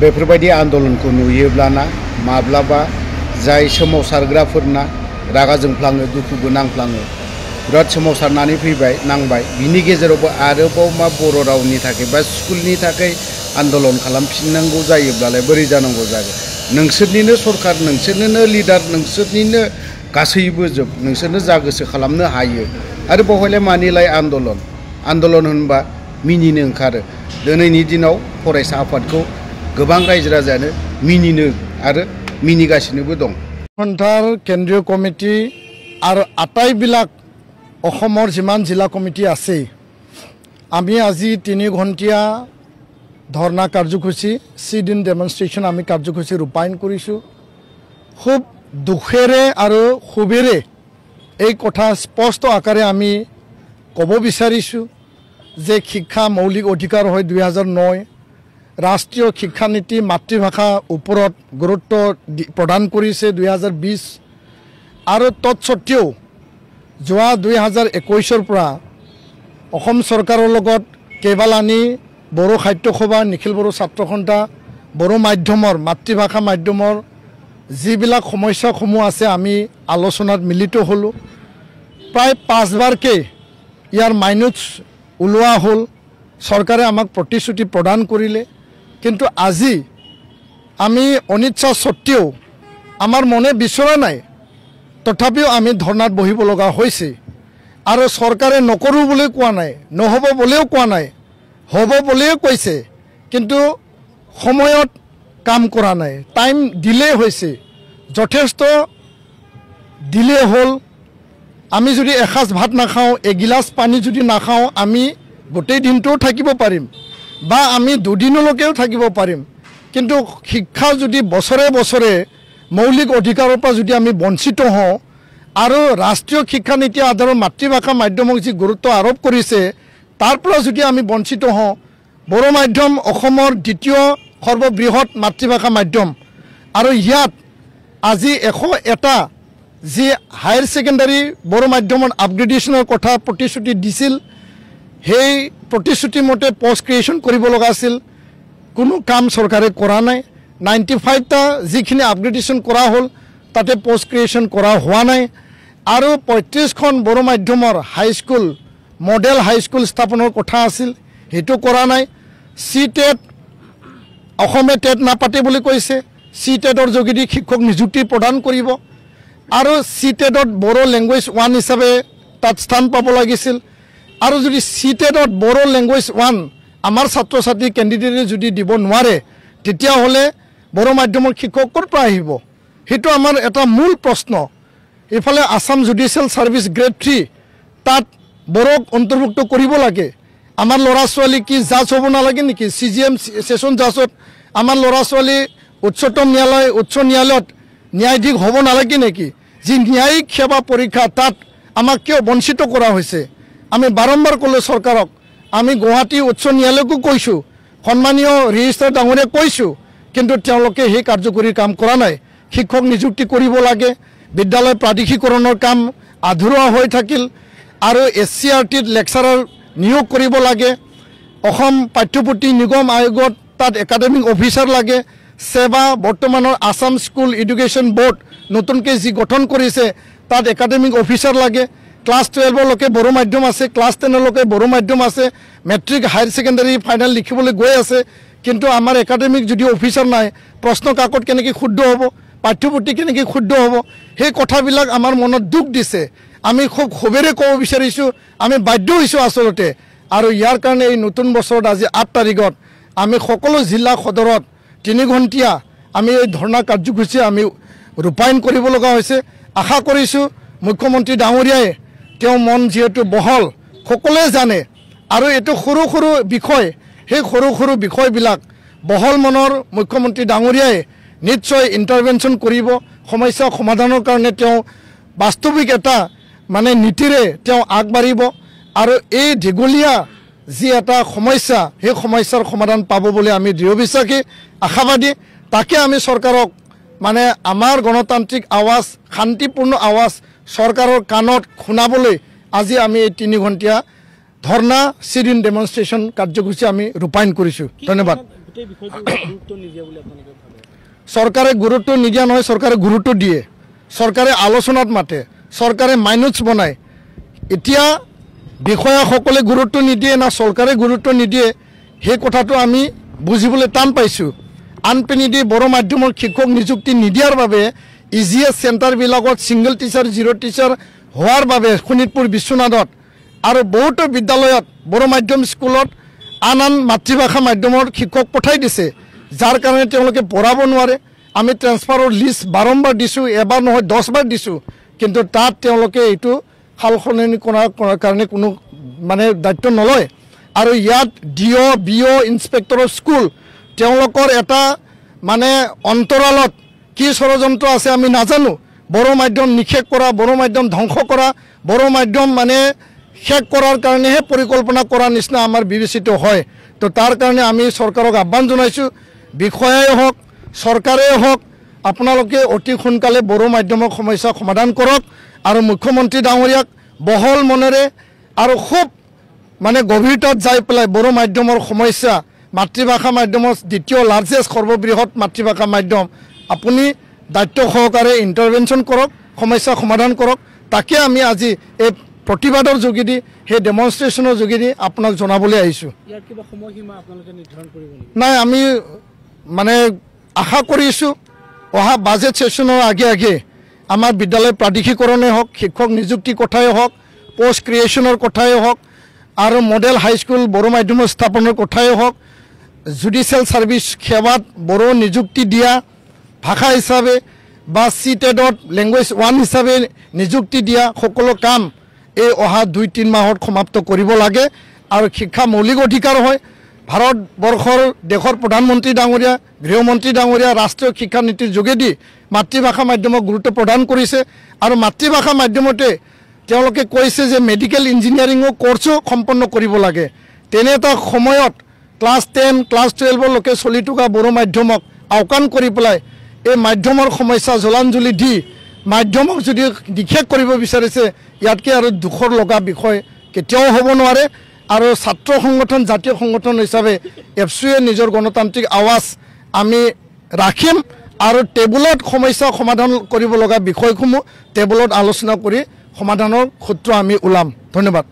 बेफोरबायदि आन्दलनखौ नुयोब्लाना माब्लाबा जाय सोमावसारग्राफोरना रागा जोंफ्लाङो दुखुबो नांफ्लाङो बिराद सोमावसारनानै फैबाय नांबाय बिनि गेजेरावबो आरोबाव मा बर' रावनि थाखाय बा स्कुलनि थाखाय आन्दलन खालामफिननांगौ जायोब्लालाय बोरै जानांगौ जागोन नोंसोरनिनो सरकार नोंसोरनिनो लिडार नोंसोरनिनो गासैबो जोब नोंसोरनो जा गोसो खालामनो हायो आरो बेवहायलाय मानिलाय आन्दलन होनबा मिनिनो ओंखारो दिनैनि दिनाव फरायसा आफादखौ गोबां रायजो राजायानो मिनिनो आरो मिनिगासिनोबो दं खन्थार केन्द्रीय कमिटी और आटाइबिलाक अखमर जिमान जिला कमिटी आछे आमी আজি 3 घंटिया धरना कार्यसूची सिट-इन डेमनस्ट्रेशन आमी कार्यसूची रूपायन करिछु खूब दुखेरे और खुबेरे এই কথা स्पष्ट आकारे आमी कब विचारिछु जे शिक्षा मौलिक अधिकार है 2009 राष्ट्रीय शिक्षा नीति मातृभाषा ऊपरत गुरुत्व प्रदान करिছে 2020 और तत्सत्त्वेও जोआ 2021 পৰা অসম सरकारों লগত केबालानी बड़ो साहित्य सभा निखिल बड़ो छात्र सन्था बड़ो माध्यমৰ मातृभाषा माध्यমৰ যিবিলাক সমস্যাসমূহ আছে আমি আলোচনাত মিলিত হলো प्राय 5 বাৰকে ইয়াৰ মাইনুটস উলোৱা হল सरकारे आमाक प्रतिश्रुति प्रदान करिले किन्तु আজি आमी अनिच्छा सत्त्वेও आमार मने बिचरा नाई तथापिও आमी धरनात बहिब लगा होइसे आरो सरकारे नकरू बुलिও कोৱা नाई নহব बुलिও कोৱা नाई हब बुलिও কৈছে किन्तु সময়ত काम करा नाई टाइम डिले होइसे যথেষ্ট डिले हल आमी যদি এসাজ ভাত নাখাও এগিলাস পানী যদি নাখাও आमी गोटे दिन तो থাকিব পাৰিম বা আমি দুদিনলৈকেও থাকিব পাৰিম কিন্তু শিক্ষা যদি বছৰে বছৰে মৌলিক অধিকাৰৰ পৰা যদি আমি বঞ্চিত হওঁ আৰু ৰাষ্ট্ৰীয় শিক্ষা নীতি আধাৰত মাতৃভাষা মাধ্যমক যি গুৰুত্ব আৰোপ কৰিছে তাৰ পৰা যদি আমি বঞ্চিত হওঁ বড়ো মাধ্যম অসমৰ দ্বিতীয় সৰ্ববৃহৎ মাতৃভাষা মাধ্যম আৰু ইয়াত আজি 101টা যি হায়াৰ সেকেন্ডাৰী বড়ো মাধ্যমৰ আপগ্ৰেডেশনৰ কথা প্ৰতিশ্ৰুতি দিছিল সেই प्रतिश्रुति मते पोस्ट क्रिएशन करिब लगा आसिल कोनो काम सरकारे करा नाई 95टा जिखिनि अपग्रेडेशन करा हल ताते पोस्ट क्रिएशन करा हुआ नाई आरो 35 खन बड़ो माध्यমৰ high school model high school स्थापনৰ কথা আছিল हेतु करा नाई सीटेट অসমে টেট নাপাতে বুলি কৈছে सीटेटर जोगेदि शिक्षक नियुक्ति प्रदान करिब आरो सीटेटत बड़ो लैंग्वेज 1 हिसाबे तात स्थान पाब लागिছিল और जो सीटेटत बड़ो लैंग्वेज 1 आमार छात्र छात्री कैंडिडेटे जो দিব নোৱাৰে তেতিয়া হলে बड़ो माध्यমৰ शिक्षक ক'ৰ পৰা আহিব हेतु आमार एटा मूल प्रश्न इफाले आसाम जुडिशियल सार्विस ग्रेड 3 तात बड़ोक अंतर्भुक्त करिब लागे आमार लरा छवाली कि जाज हब नालागे नेকি सीजीएम सेशन जाजत आमार लरा छवाली उच्चतम न्यायालय उच्च न्यायालयत न्यायाधीश हब नालागे नेকি जी न्यायिक सेवा परीक्षा तात आमाक किय वंचित करा होइसे आमी बारंबार कलो सरकारक आमी गुवाहाटी उच्च न्यायालयको কৈছো सम्मानीय रेजिस्ट्रार डांगरिया কৈছো किन्तु তেওঁলোকে हे कार्यकरी काम करा नाई शिक्षक नियुक्ति करिब लागे विद्यालय प्राधिकरणर काम आधुरा হৈ থাকিল आरो एससीआरटीत लेक्चारार नियोग करिब लागे অসম পাঠ্যপুথি নিগম आयोगत तात एकाडेमिक अफिसार लागे सेवा बर्तमाনৰ आसाम स्कूल एडुकेशन बोर्ड नतुनके जी गठन करिছে तात एकाडेमिक अफिसार लागे क्लास 12 लके बड़ो माध्यम आछे क्लास 10 लके बड़ो माध्यम आछे मेट्रिक हायर सेकेंडरी फाइनल लिखिबले गय आछे किन्तु आमार एकाडेमिक जदि अफिसार नाई प्रश्न काकत केनेके शुद्ध हबो पाठ्यपुथि केनेके शुद्ध हबो हे कथाबिलाक आमार मनत दुख दिसे आमी खूब खुबेरे कब विचारिछु आमी बाध्य होइछु आसलते आरो यार कारणे এই नतुन बছৰত আজি 8 तारिखत आमी सकलो जिला सदरत 3 घंटिया आमी এই धरना कार्यसूची आमी रूपायन करिब लगা হৈছে आशा करिछु मुख्यमंत्री डांगरियाए मन जीतु बहल सकले जाने और ये सरू सरू विषय সেই सरू सरू विषयबिलाक बहल मनर मुख्यमंत्री डांगरियाए निश्चय इंटरवेंशन करिब समस्या समाधानर कारणे वास्तविक एटा माने नीतिरे आगबाढ़िब और ये दीघलिया जी एटा समस्या সেই समस्यार समाधान पाब बोली आमी दृढ़ विश्वासी आशाबादी ताके आमी सरकारक माने आमार गणतांत्रिक आवाज शांतिपूर्ण आवाज सरकारों कानत शुनाबले আজি आमी 3 घंटिया धरना सिट-इन डेमनस्ट्रेशन कार्यसूची आमी रूपायन करिछु। धन्यवाद। চৰকাৰে গুৰুত্ব নিদিয়া নহয়, চৰকাৰে গুৰুত্ব দিয়ে, চৰকাৰে আলোচনাত মাতে, চৰকাৰে মাইনোটছ বনায়। এতিয়া বিষয়াসকলে গুৰুত্ব নিদিয়ে না চৰকাৰে গুৰুত্ব নিদিয়ে, সেই কথাটো আমি বুজিবলৈ টান পাইছোঁ। আনপিনে দি বড়ো মাধ্যমৰ শিক্ষক নিযুক্তি নিদিয়াৰ বাবে EGS চেণ্টাৰবিলাকত ছিংগল টিচাৰ জিৰ' টিচাৰ হোৱাৰ বাবে শোণিতপুৰ বিশ্বনাথত আৰু বহুতো বিদ্যালয়ত বড়ো মাধ্যম স্কুলত আন মাতৃভাষা মাধ্যমৰ শিক্ষক পঠাই দিছে, যাৰ কাৰণে তেওঁলোকে পঢ়াব নোৱাৰে। আমি ট্ৰেন্সফাৰৰ লিষ্ট বাৰম্বাৰ দিছোঁ, এবাৰ নহয় 10 বাৰ দিছোঁ, কিন্তু তাত তেওঁলোকে এইটো সাল সলনি কৰাৰ কাৰণে কোনো মানে দায়িত্ব নলয়। আৰু ইয়াত DO BO inspector of school তেওঁলোকৰ এটা মানে অন্তৰালত কি ষড়যন্ত্ৰ আছে আমি নাজানো। বড়ো মাধ্যম নিষেধ কৰা, বড়ো মাধ্যম ধ্বংস কৰা, বড়ো মাধ্যম মানে শেষ কৰাৰ কাৰণেহে পৰিকল্পনা কৰাৰ নিচিনা আমাৰ বিবেচিত হয়। তো তাৰ কাৰণে আমি চৰকাৰক আহ্বান জনাইছোঁ, বিষয়াই হওক চৰকাৰেই হওক, আপোনালোকে অতি সোনকালে বড়ো মাধ্যমৰ সমস্যা সমাধান কৰক আৰু মুখ্যমন্ত্ৰী ডাঙৰীয়াক বহল মনেৰে আৰু খুব মানে গভীৰতাত যাই পেলাই বড়ো মাধ্যমৰ সমস্যা, মাতৃভাষা মাধ্যমৰ দ্বিতীয় লাৰ্জেষ্ট সৰ্ববৃহৎ মাতৃভাষা মাধ্যম, আপুনি দায়িত্ব সহকাৰে ইণ্টাৰভেনশ্যন কৰক, সমস্যা সমাধান কৰক। তাকে আমি আজি এই প্ৰতিবাদৰ যোগেদি, সেই ডেমনষ্ট্ৰেশ্যনৰ যোগেদি আপোনাক জনাবলৈ আহিছোঁ। নাই, আমি মানে আশা কৰিছোঁ অহা বাজেট ছেশ্যনৰ আগে আগে আমাৰ বিদ্যালয় প্ৰাদেশিকৰণেই হওক, শিক্ষক নিযুক্তিৰ কথাই হওক, পোষ্ট ক্ৰিয়েশ্যনৰ কথাই হওক আৰু মডেল হাইস্কুল বড়ো মাধ্যমৰ স্থাপনৰ কথাই হওক, জুডিচিয়েল ছাৰ্ভিচ সেৱাত বড়ো নিযুক্তি দিয়া ভাষা হিচাপে বা CTET-ত লেংগুৱেজ 1 হিচাপে নিযুক্তি দিয়া সকলো কাম এই অহা 2-3 মাহত সমাপ্ত কৰিব লাগে। আৰু শিক্ষা মৌলিক অধিকাৰ হয়। ভাৰতবৰ্ষৰ দেশৰ প্ৰধানমন্ত্ৰী ডাঙৰীয়া, গৃহমন্ত্ৰী ডাঙৰীয়া ৰাষ্ট্ৰীয় শিক্ষা নীতিৰ যোগেদি মাতৃভাষা মাধ্যমক গুৰুত্ব প্ৰদান কৰিছে আৰু মাতৃভাষা মাধ্যমতে তেওঁলোকে কৈছে যে মেডিকেল ইঞ্জিনিয়াৰিঙো কোৰ্ছো সম্পন্ন কৰিব লাগে। তেনে এটা সময়ত ক্লাছ 10 ক্লাছ 12লৈকে চলি থকা বড়ো মাধ্যমক আওকাণ কৰি পেলাই এই মাধ্যমৰ সমস্যা জলাঞ্জলি দি মাধ্যমক যদি নিষেধ কৰিব বিচাৰিছে, ইয়াতকৈ আৰু দুখৰ লগা বিষয় কেতিয়াও হ'ব নোৱাৰে। আৰু ছাত্ৰ সংগঠন, জাতীয় সংগঠন হিচাপে এফচুৱে নিজৰ গণতান্ত্ৰিক আৱাজ আমি ৰাখিম আৰু টেবুলত সমস্যা সমাধান কৰিব লগা বিষয়সমূহ টেবুলত আলোচনা কৰি সমাধানৰ সূত্ৰ আমি ওলাম। ধন্যবাদ।